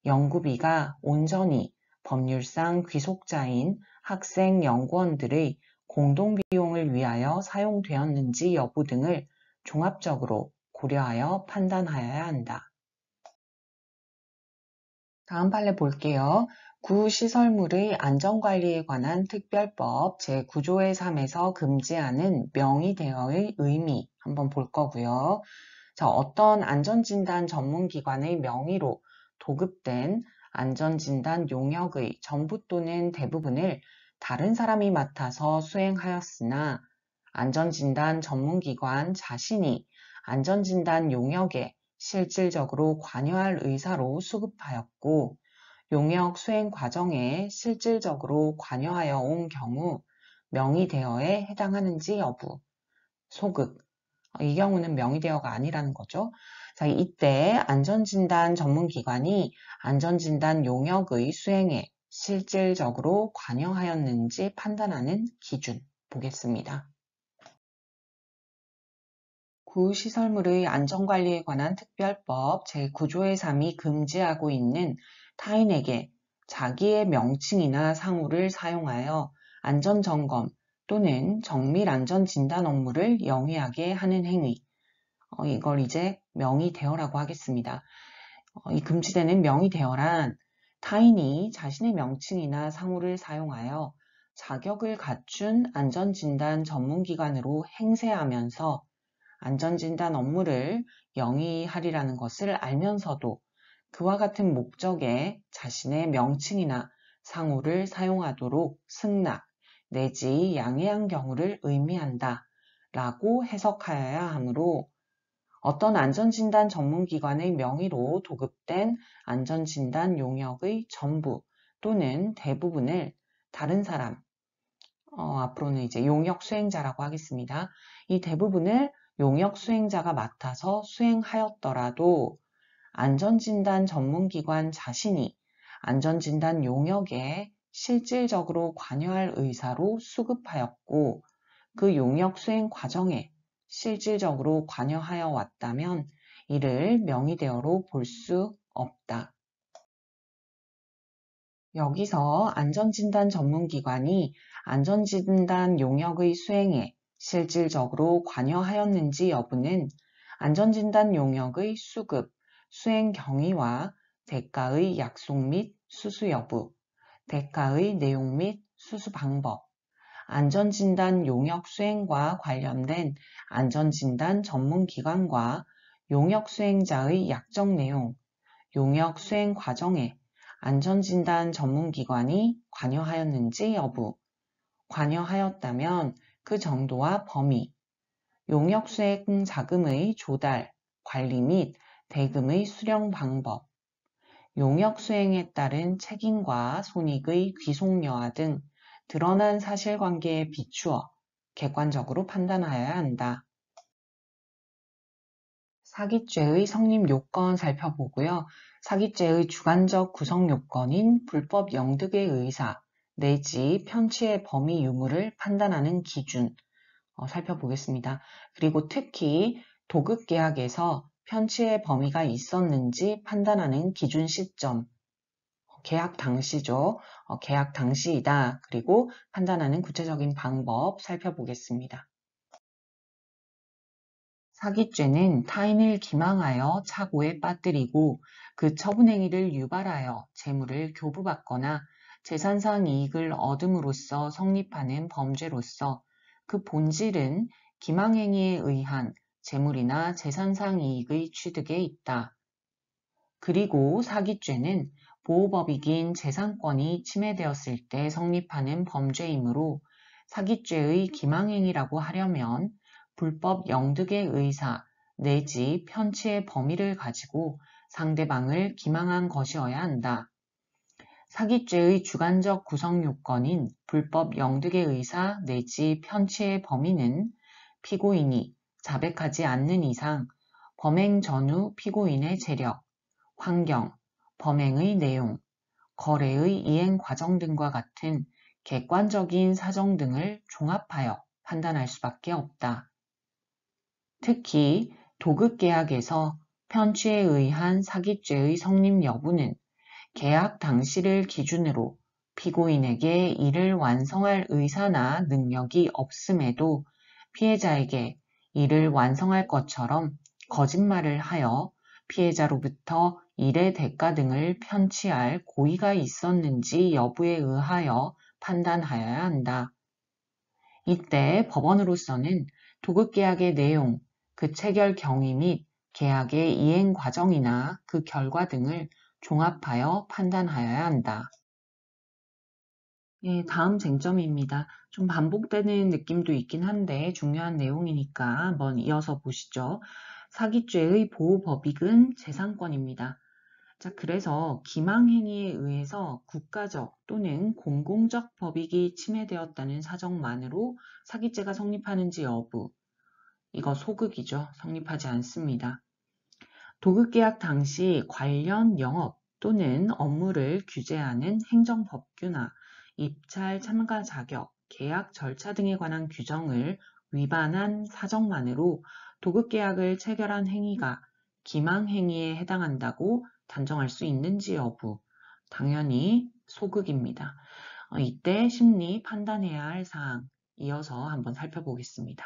연구비가 온전히 법률상 귀속자인 학생 연구원들의 공동비용을 위하여 사용되었는지 여부 등을 종합적으로 고려하여 판단하여야 한다. 다음 판례 볼게요. 구시설물의 안전관리에 관한 특별법 제9조의 3에서 금지하는 명의대여의 의미 한번 볼 거고요. 자, 어떤 안전진단 전문기관의 명의로 도급된 안전진단 용역의 전부 또는 대부분을 다른 사람이 맡아서 수행하였으나 안전진단 전문기관 자신이 안전진단 용역에 실질적으로 관여할 의사로 수급하였고 용역 수행 과정에 실질적으로 관여하여 온 경우 명의대여에 해당하는지 여부. 소급. 이 경우는 명의대여가 아니라는 거죠. 자, 이때 안전진단 전문기관이 안전진단 용역의 수행에 실질적으로 관여하였는지 판단하는 기준 보겠습니다. 구시설물의 안전관리에 관한 특별법 제9조의 3이 금지하고 있는 타인에게 자기의 명칭이나 상호를 사용하여 안전점검 또는 정밀 안전진단 업무를 영위하게 하는 행위. 이걸 이제 명의대여라고 하겠습니다. 이 금지되는 명의대여란 타인이 자신의 명칭이나 상호를 사용하여 자격을 갖춘 안전진단 전문기관으로 행세하면서 안전진단 업무를 영위하리라는 것을 알면서도 그와 같은 목적에 자신의 명칭이나 상호를 사용하도록 승낙 내지 양해한 경우를 의미한다 라고 해석하여야 하므로 어떤 안전진단 전문기관의 명의로 도급된 안전진단 용역의 전부 또는 대부분을 다른 사람, 앞으로는 이제 용역 수행자라고 하겠습니다. 이 대부분을 용역 수행자가 맡아서 수행하였더라도 안전진단 전문기관 자신이 안전진단 용역에 실질적으로 관여할 의사로 수급하였고 그 용역 수행 과정에 실질적으로 관여하여 왔다면 이를 명의대여로 볼 수 없다. 여기서 안전진단 전문기관이 안전진단 용역의 수행에 실질적으로 관여하였는지 여부는 안전진단 용역의 수급, 수행 경위와 대가의 약속 및 수수 여부, 대가의 내용 및 수수 방법, 안전진단 용역 수행과 관련된 안전진단 전문기관과 용역 수행자의 약정 내용, 용역 수행 과정에 안전진단 전문기관이 관여하였는지 여부, 관여하였다면 그 정도와 범위, 용역수액 자금의 조달, 관리 및 대금의 수령 방법, 용역 수행에 따른 책임과 손익의 귀속 여하 등 드러난 사실관계에 비추어 객관적으로 판단하여야 한다. 사기죄의 성립 요건 살펴보고요. 사기죄의 주관적 구성 요건인 불법 영득의 의사 내지 편취의 범위 유무를 판단하는 기준 살펴보겠습니다. 그리고 특히 도급계약에서 편취의 범위가 있었는지 판단하는 기준 시점, 계약 당시죠. 계약 당시이다. 그리고 판단하는 구체적인 방법 살펴보겠습니다. 사기죄는 타인을 기망하여 착오에 빠뜨리고 그 처분행위를 유발하여 재물을 교부받거나 재산상 이익을 얻음으로써 성립하는 범죄로서 그 본질은 기망행위에 의한 재물이나 재산상 이익의 취득에 있다. 그리고 사기죄는 보호법익인 재산권이 침해되었을 때 성립하는 범죄이므로 사기죄의 기망행위라고 하려면 불법 영득의 의사 내지 편취의 범위를 가지고 상대방을 기망한 것이어야 한다. 사기죄의 주관적 구성 요건인 불법 영득의 의사 내지 편취의 범위는 피고인이 자백하지 않는 이상 범행 전후 피고인의 재력, 환경, 범행의 내용, 거래의 이행 과정 등과 같은 객관적인 사정 등을 종합하여 판단할 수밖에 없다. 특히 도급계약에서 편취에 의한 사기죄의 성립 여부는 계약 당시를 기준으로 피고인에게 이를 완성할 의사나 능력이 없음에도 피해자에게 이를 완성할 것처럼 거짓말을 하여 피해자로부터 일의 대가 등을 편취할 고의가 있었는지 여부에 의하여 판단하여야 한다. 이때 법원으로서는 도급계약의 내용, 그 체결 경위 및 계약의 이행 과정이나 그 결과 등을 종합하여 판단하여야 한다. 예, 다음 쟁점입니다. 좀 반복되는 느낌도 있긴 한데 중요한 내용이니까 한번 이어서 보시죠. 사기죄의 보호법익은 재산권입니다. 자, 그래서 기망행위에 의해서 국가적 또는 공공적 법익이 침해되었다는 사정만으로 사기죄가 성립하는지 여부, 이거 소극이죠. 성립하지 않습니다. 도급계약 당시 관련 영업 또는 업무를 규제하는 행정법규나 입찰 참가 자격, 계약 절차 등에 관한 규정을 위반한 사정만으로 도급계약을 체결한 행위가 기망행위에 해당한다고 단정할 수 있는지 여부, 당연히 소극입니다. 이때 심리 판단해야 할 사항 이어서 한번 살펴보겠습니다.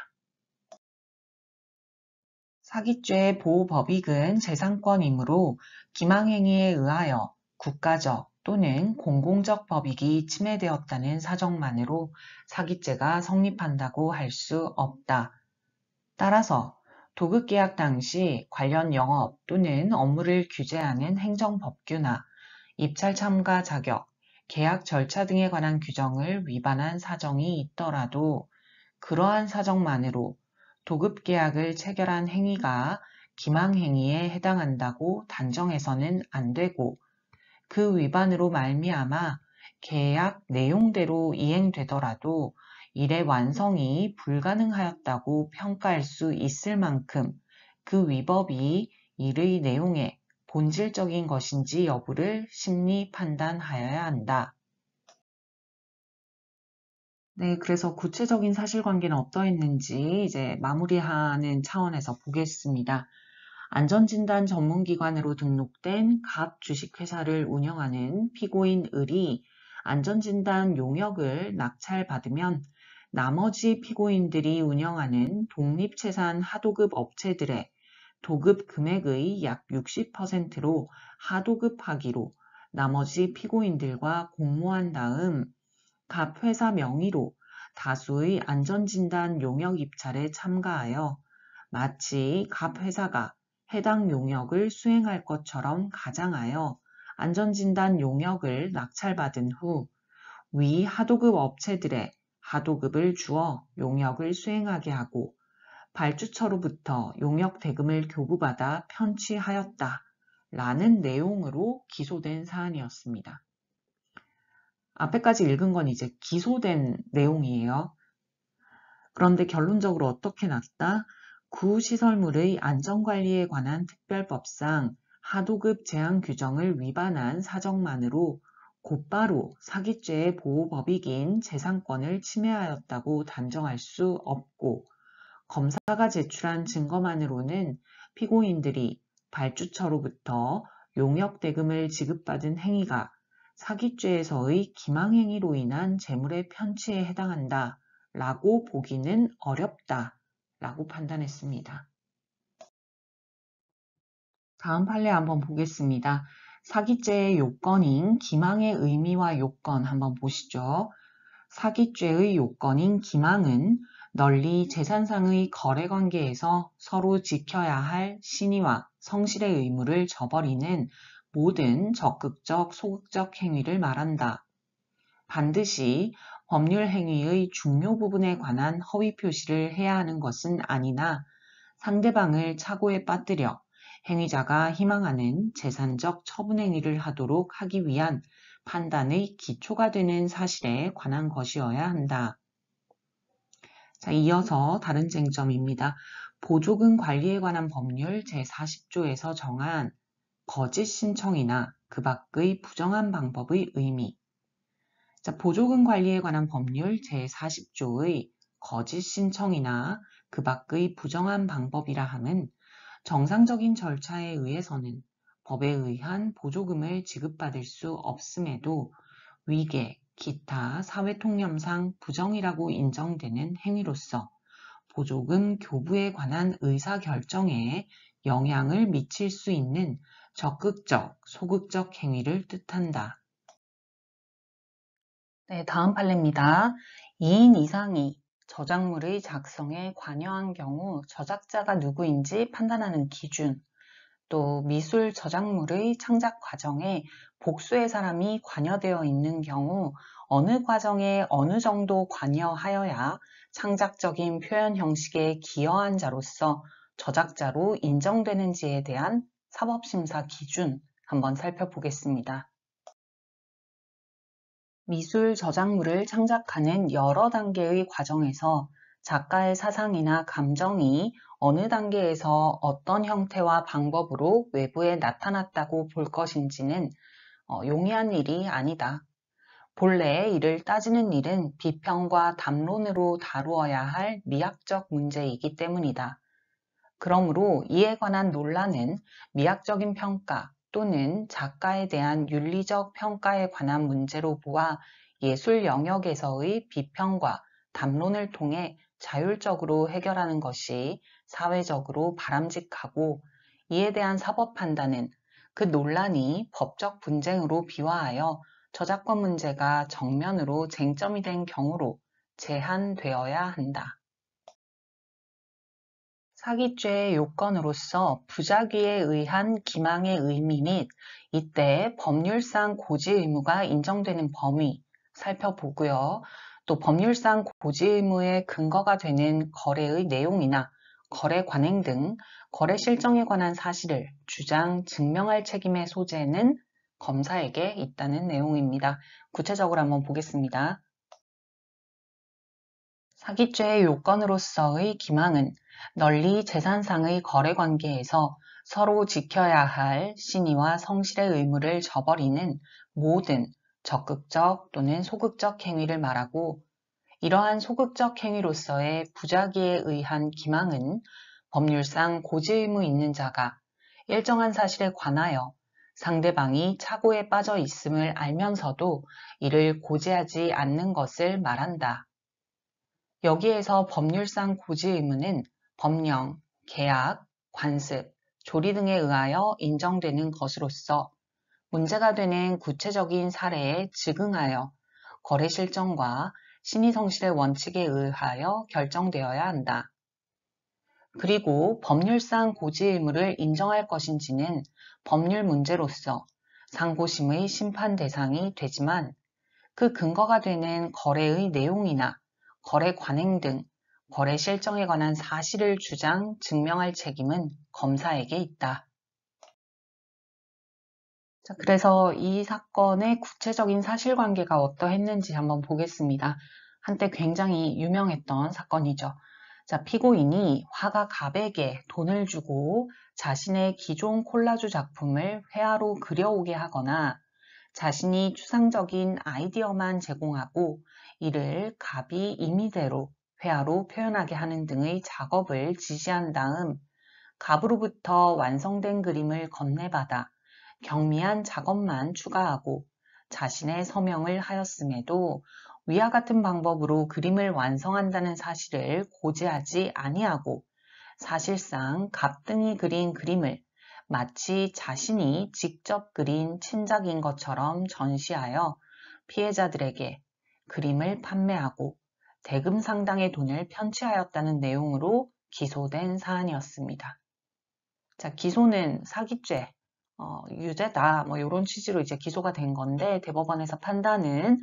사기죄 보호법익은 재산권이므로 기망행위에 의하여 국가적 또는 공공적 법익이 침해되었다는 사정만으로 사기죄가 성립한다고 할 수 없다. 따라서 도급계약 당시 관련 영업 또는 업무를 규제하는 행정법규나 입찰 참가 자격, 계약 절차 등에 관한 규정을 위반한 사정이 있더라도 그러한 사정만으로 도급계약을 체결한 행위가 기망행위에 해당한다고 단정해서는 안 되고 그 위반으로 말미암아 계약 내용대로 이행되더라도 일의 완성이 불가능하였다고 평가할 수 있을 만큼 그 위법이 일의 내용에 본질적인 것인지 여부를 심리 판단하여야 한다. 네, 그래서 구체적인 사실관계는 어떠했는지 이제 마무리하는 차원에서 보겠습니다. 안전진단 전문기관으로 등록된 갑 주식회사를 운영하는 피고인 을이 안전진단 용역을 낙찰받으면 나머지 피고인들이 운영하는 독립채산 하도급 업체들의 도급 금액의 약 60%로 하도급하기로 나머지 피고인들과 공모한 다음 갑 회사 명의로 다수의 안전진단 용역 입찰에 참가하여 마치 갑 회사가 해당 용역을 수행할 것처럼 가장하여 안전진단 용역을 낙찰받은 후 위 하도급 업체들의 하도급을 주어 용역을 수행하게 하고 발주처로부터 용역 대금을 교부받아 편취하였다 라는 내용으로 기소된 사안이었습니다. 앞에까지 읽은 건 이제 기소된 내용이에요. 그런데 결론적으로 어떻게 났다? 구시설물의 안전관리에 관한 특별법상 하도급 제한 규정을 위반한 사정만으로 곧바로 사기죄의 보호법익인 재산권을 침해하였다고 단정할 수 없고, 검사가 제출한 증거만으로는 피고인들이 발주처로부터 용역대금을 지급받은 행위가 사기죄에서의 기망행위로 인한 재물의 편취에 해당한다 라고 보기는 어렵다 라고 판단했습니다. 다음 판례 한번 보겠습니다. 사기죄의 요건인 기망의 의미와 요건 한번 보시죠. 사기죄의 요건인 기망은 널리 재산상의 거래관계에서 서로 지켜야 할 신의와 성실의 의무를 저버리는 모든 적극적, 소극적 행위를 말한다. 반드시 법률 행위의 중요 부분에 관한 허위 표시를 해야 하는 것은 아니나 상대방을 착오에 빠뜨려 행위자가 희망하는 재산적 처분 행위를 하도록 하기 위한 판단의 기초가 되는 사실에 관한 것이어야 한다. 자, 이어서 다른 쟁점입니다. 보조금 관리에 관한 법률 제40조에서 정한 거짓 신청이나 그 밖의 부정한 방법의 의미. 자, 보조금 관리에 관한 법률 제40조의 거짓 신청이나 그 밖의 부정한 방법이라 함은 정상적인 절차에 의해서는 법에 의한 보조금을 지급받을 수 없음에도 위계, 기타 사회통념상 부정이라고 인정되는 행위로서 보조금 교부에 관한 의사결정에 영향을 미칠 수 있는 적극적, 소극적 행위를 뜻한다. 네, 다음 판례입니다. 2인 이상이 저작물의 작성에 관여한 경우 저작자가 누구인지 판단하는 기준, 또 미술 저작물의 창작 과정에 복수의 사람이 관여되어 있는 경우 어느 과정에 어느 정도 관여하여야 창작적인 표현 형식에 기여한 자로서 저작자로 인정되는지에 대한 사법심사 기준 한번 살펴보겠습니다. 미술 저작물을 창작하는 여러 단계의 과정에서 작가의 사상이나 감정이 어느 단계에서 어떤 형태와 방법으로 외부에 나타났다고 볼 것인지는 용이한 일이 아니다. 본래 이를 따지는 일은 비평과 담론으로 다루어야 할 미학적 문제이기 때문이다. 그러므로 이에 관한 논란은 미학적인 평가 또는 작가에 대한 윤리적 평가에 관한 문제로 보아 예술 영역에서의 비평과 담론을 통해 자율적으로 해결하는 것이 사회적으로 바람직하고, 이에 대한 사법 판단은 그 논란이 법적 분쟁으로 비화하여 저작권 문제가 정면으로 쟁점이 된 경우로 제한되어야 한다. 사기죄의 요건으로서 부작위에 의한 기망의 의미 및 이때 법률상 고지 의무가 인정되는 범위 살펴보고요. 또 법률상 고지 의무의 근거가 되는 거래의 내용이나 거래 관행 등 거래 실정에 관한 사실을 주장, 증명할 책임의 소재는 검사에게 있다는 내용입니다. 구체적으로 한번 보겠습니다. 사기죄의 요건으로서의 기망은 널리 재산상의 거래관계에서 서로 지켜야 할 신의와 성실의 의무를 저버리는 모든 적극적 또는 소극적 행위를 말하고, 이러한 소극적 행위로서의 부작위에 의한 기망은 법률상 고지 의무 있는 자가 일정한 사실에 관하여 상대방이 착오에 빠져 있음을 알면서도 이를 고지하지 않는 것을 말한다. 여기에서 법률상 고지 의무는 법령, 계약, 관습, 조리 등에 의하여 인정되는 것으로서 문제가 되는 구체적인 사례에 즉응하여 거래 실정과 신의성실의 원칙에 의하여 결정되어야 한다. 그리고 법률상 고지 의무를 인정할 것인지는 법률 문제로서 상고심의 심판 대상이 되지만, 그 근거가 되는 거래의 내용이나 거래 관행 등 거래 실정에 관한 사실을 주장, 증명할 책임은 검사에게 있다. 자, 그래서 이 사건의 구체적인 사실관계가 어떠했는지 한번 보겠습니다. 한때 굉장히 유명했던 사건이죠. 자, 피고인이 화가 갑에게 돈을 주고 자신의 기존 콜라주 작품을 회화로 그려오게 하거나 자신이 추상적인 아이디어만 제공하고 이를 갑이 임의대로 회화로 표현하게 하는 등의 작업을 지시한 다음 갑으로부터 완성된 그림을 건네받아 경미한 작업만 추가하고 자신의 서명을 하였음에도 위와 같은 방법으로 그림을 완성한다는 사실을 고지하지 아니하고 사실상 갑 등이 그린 그림을 마치 자신이 직접 그린 친작인 것처럼 전시하여 피해자들에게 그림을 판매하고 대금 상당의 돈을 편취하였다는 내용으로 기소된 사안이었습니다. 자, 기소는 사기죄, 유죄다, 뭐 이런 취지로 이제 기소가 된 건데 대법원에서 판단은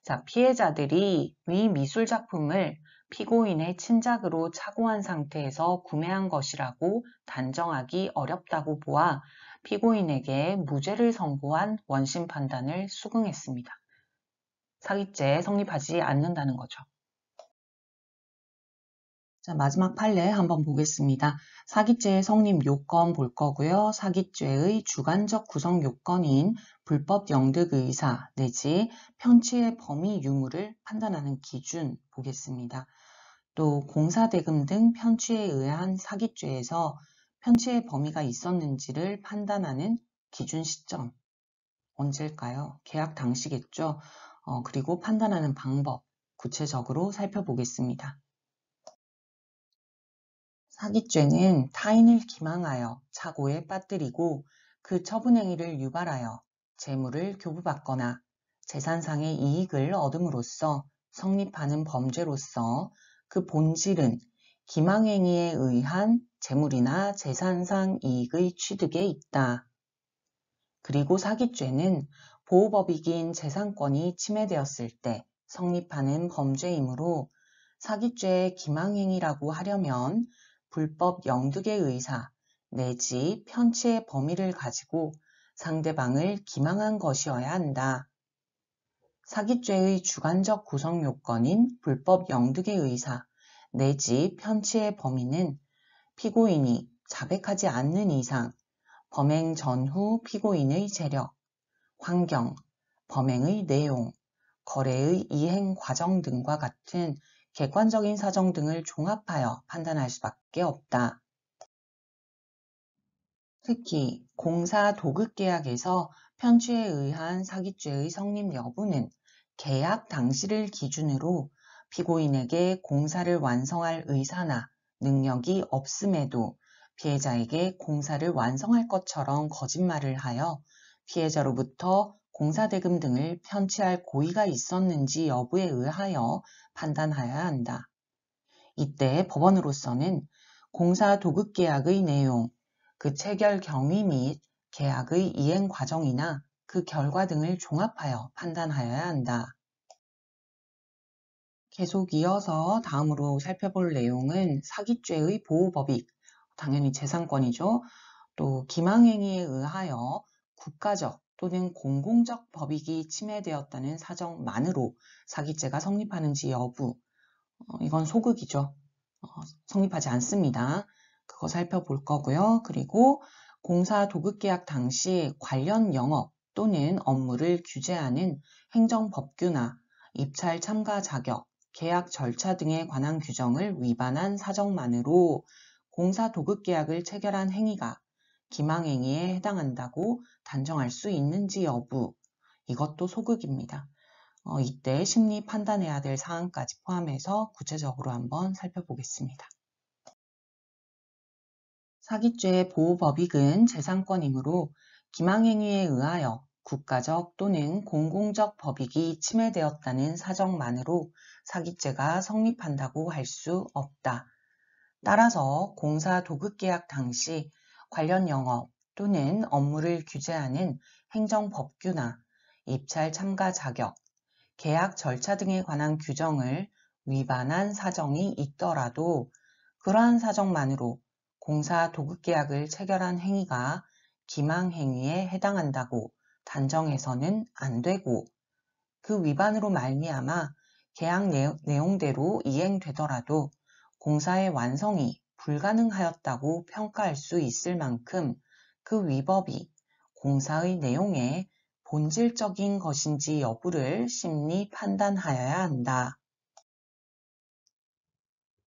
자, 피해자들이 위 미술 작품을 피고인의 친작으로 착오한 상태에서 구매한 것이라고 단정하기 어렵다고 보아 피고인에게 무죄를 선고한 원심 판단을 수긍했습니다. 사기죄 성립하지 않는다는 거죠. 자, 마지막 판례 한번 보겠습니다. 사기죄의 성립 요건 볼 거고요. 사기죄의 주관적 구성 요건인 불법 영득 의사 내지 편취의 범위 유무를 판단하는 기준 보겠습니다. 또 공사대금 등 편취에 의한 사기죄에서 편취의 범위가 있었는지를 판단하는 기준 시점 언제일까요? 계약 당시겠죠. 그리고 판단하는 방법 구체적으로 살펴보겠습니다. 사기죄는 타인을 기망하여 착오에 빠뜨리고 그 처분행위를 유발하여 재물을 교부받거나 재산상의 이익을 얻음으로써 성립하는 범죄로서 그 본질은 기망행위에 의한 재물이나 재산상 이익의 취득에 있다. 그리고 사기죄는 보호법익인 재산권이 침해되었을 때 성립하는 범죄이므로 사기죄의 기망행위라고 하려면 불법 영득의 의사 내지 편취의 범위를 가지고 상대방을 기망한 것이어야 한다. 사기죄의 주관적 구성 요건인 불법 영득의 의사 내지 편취의 범위는 피고인이 자백하지 않는 이상 범행 전후 피고인의 재력, 환경, 범행의 내용, 거래의 이행 과정 등과 같은 객관적인 사정 등을 종합하여 판단할 수밖에 없다. 특히 공사 도급계약에서 편취에 의한 사기죄의 성립 여부는 계약 당시를 기준으로 피고인에게 공사를 완성할 의사나 능력이 없음에도 피해자에게 공사를 완성할 것처럼 거짓말을 하여 피해자로부터 공사대금 등을 편취할 고의가 있었는지 여부에 의하여 판단하여야 한다. 이때 법원으로서는 공사 도급계약의 내용, 그 체결 경위 및 계약의 이행 과정이나 그 결과 등을 종합하여 판단하여야 한다. 계속 이어서 다음으로 살펴볼 내용은 사기죄의 보호법익, 당연히 재산권이죠. 또 기망행위에 의하여 국가적 또는 공공적 법익이 침해되었다는 사정만으로 사기죄가 성립하는지 여부, 이건 소극이죠. 성립하지 않습니다. 그거 살펴볼 거고요. 그리고 공사 도급계약 당시 관련 영업 또는 업무를 규제하는 행정법규나 입찰 참가 자격, 계약 절차 등에 관한 규정을 위반한 사정만으로 공사 도급계약을 체결한 행위가 기망행위에 해당한다고 단정할 수 있는지 여부, 이것도 소극입니다. 이때 심리 판단해야 될 사항까지 포함해서 구체적으로 한번 살펴보겠습니다. 사기죄의 보호법익은 재산권이므로 기망행위에 의하여 국가적 또는 공공적 법익이 침해되었다는 사정만으로 사기죄가 성립한다고 할 수 없다. 따라서 공사 도급계약 당시 관련 영업 또는 업무를 규제하는 행정법규나 입찰 참가 자격, 계약 절차 등에 관한 규정을 위반한 사정이 있더라도 그러한 사정만으로 공사 도급계약을 체결한 행위가 기망행위에 해당한다고 단정해서는 안 되고 그 위반으로 말미암아 계약 내용대로 이행되더라도 공사의 완성이 불가능하였다고 평가할 수 있을 만큼 그 위법이 공사의 내용에 본질적인 것인지 여부를 심리 판단하여야 한다.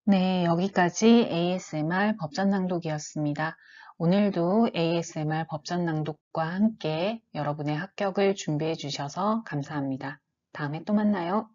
네, 여기까지 ASMR 법전 낭독이었습니다. 오늘도 ASMR 법전 낭독과 함께 여러분의 합격을 준비해 주셔서 감사합니다. 다음에 또 만나요.